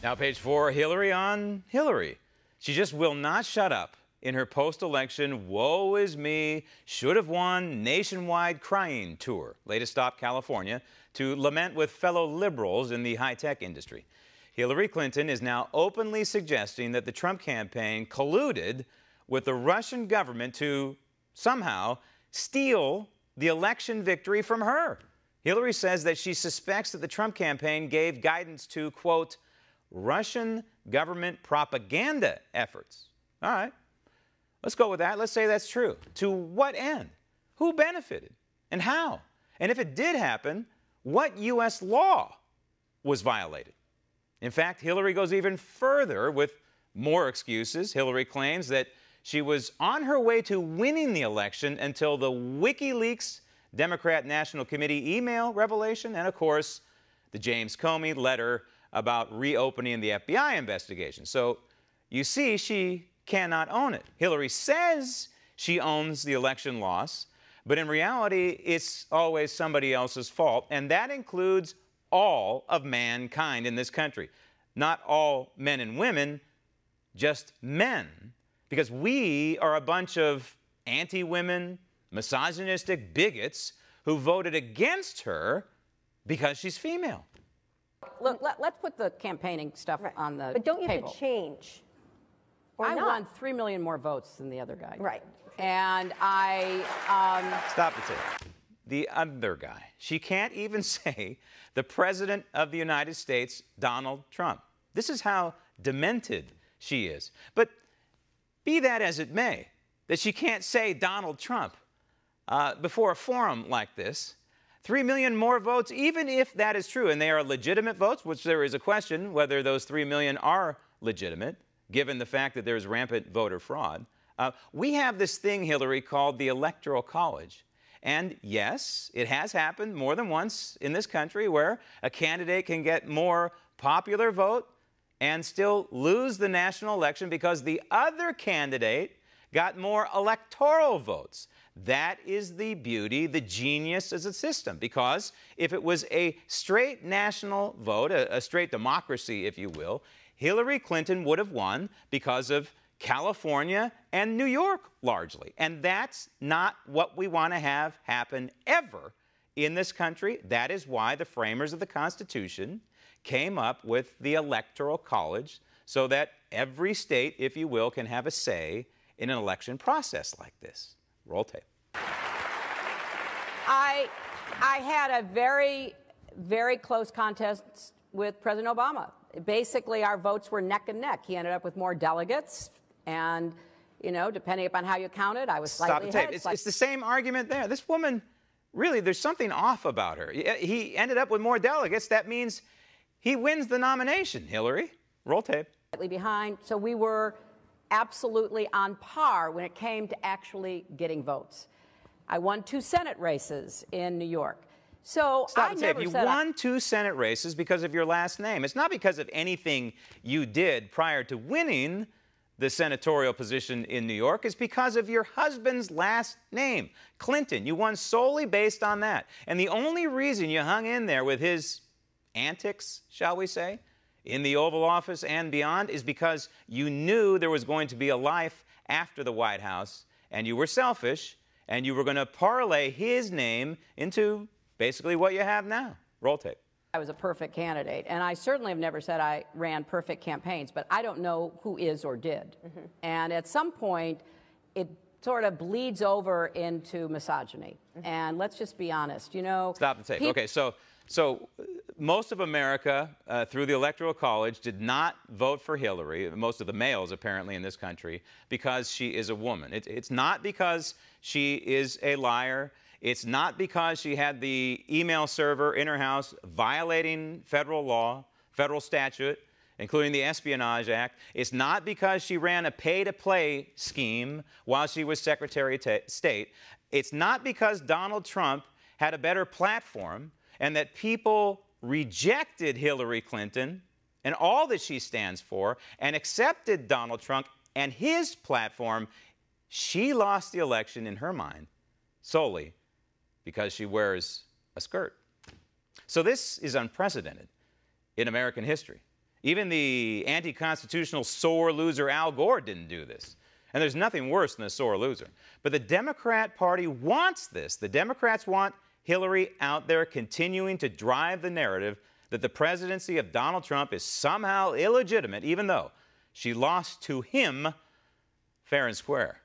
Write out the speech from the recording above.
Now, page 4, Hillary on Hillary. She just will not shut up in her post-election woe is me, should have won nationwide crying tour. Latest stop, California, to lament with fellow liberals in the high-tech industry. Hillary Clinton is now openly suggesting that the Trump campaign colluded with the Russian government to somehow steal the election victory from her. Hillary says that she suspects that the Trump campaign gave guidance to, quote, Russian government propaganda efforts. All right, let's go with that. Let's say that's true. To what end? Who benefited? And how? And if it did happen, what U.S. law was violated? In fact, Hillary goes even further with more excuses. Hillary claims that she was on her way to winning the election until the WikiLeaks Democrat National Committee email revelation and, of course, the James Comey letter about reopening the FBI investigation. So you see, she cannot own it. Hillary says she owns the election loss, but in reality, it's always somebody else's fault, and that includes all of mankind in this country. Not all men and women, just men, because we are a bunch of anti-women, misogynistic bigots who voted against her because she's female. Look, let's put the campaigning stuff on the table. But don't you have to change? I won 3 million more votes than the other guy. Right. And I... Stop the tape. The other guy. She can't even say the President of the United States, Donald Trump. This is how demented she is. But be that as it may, that she can't say Donald Trump before a forum like this, 3 million more votes, even if that is true, and they are legitimate votes, which there is a question whether those 3 million are legitimate, given the fact that there's rampant voter fraud. We have this thing, Hillary, called the Electoral College. And yes, it has happened more than once in this country where a candidate can get more popular vote and still lose the national election because the other candidate got more electoral votes. That is the beauty, the genius of the system, because if it was a straight national vote, a straight democracy, if you will, Hillary Clinton would have won because of California and New York, largely. And that's not what we want to have happen ever in this country. That is why the framers of the Constitution came up with the Electoral College, so that every state, if you will, can have a say in an election process like this. Roll tape. I had a very, very close contest with President Obama. Basically, our votes were neck and neck. He ended up with more delegates, and, you know, depending upon how you counted, I was slightly ahead. It's the same argument there. This woman, really, there's something off about her. He ended up with more delegates. That means he wins the nomination, Hillary. Roll tape. Slightly behind, so we were absolutely on par when it came to actually getting votes. I won 2 Senate races in New York. So Stop the tape. You won 2 Senate races because of your last name. It's not because of anything you did prior to winning the senatorial position in New York. It's because of your husband's last name, Clinton. You won solely based on that. And the only reason you hung in there with his antics, shall we say, in the Oval Office and beyond is because you knew there was going to be a life after the White House, and you were selfish, and you were going to parlay his name into basically what you have now. Roll tape. I was a perfect candidate, and I certainly have never said I ran perfect campaigns, but I don't know who is or did. And at some point, it sort of bleeds over into misogyny. And let's just be honest, you know. Stop the tape. Okay, so most of America, through the Electoral College, did not vote for Hillary, most of the males apparently in this country, because she is a woman. It's not because she is a liar. It's not because she had the email server in her house violating federal law, federal statute, including the Espionage Act. It's not because she ran a pay-to-play scheme while she was Secretary of State. It's not because Donald Trump had a better platform and that people rejected Hillary Clinton and all that she stands for and accepted Donald Trump and his platform. She lost the election in her mind solely because she wears a skirt. So this is unprecedented in American history. Even the anti-constitutional sore loser Al Gore didn't do this. And there's nothing worse than a sore loser. But the Democrat Party wants this. The Democrats want Hillary out there continuing to drive the narrative that the presidency of Donald Trump is somehow illegitimate, even though she lost to him fair and square.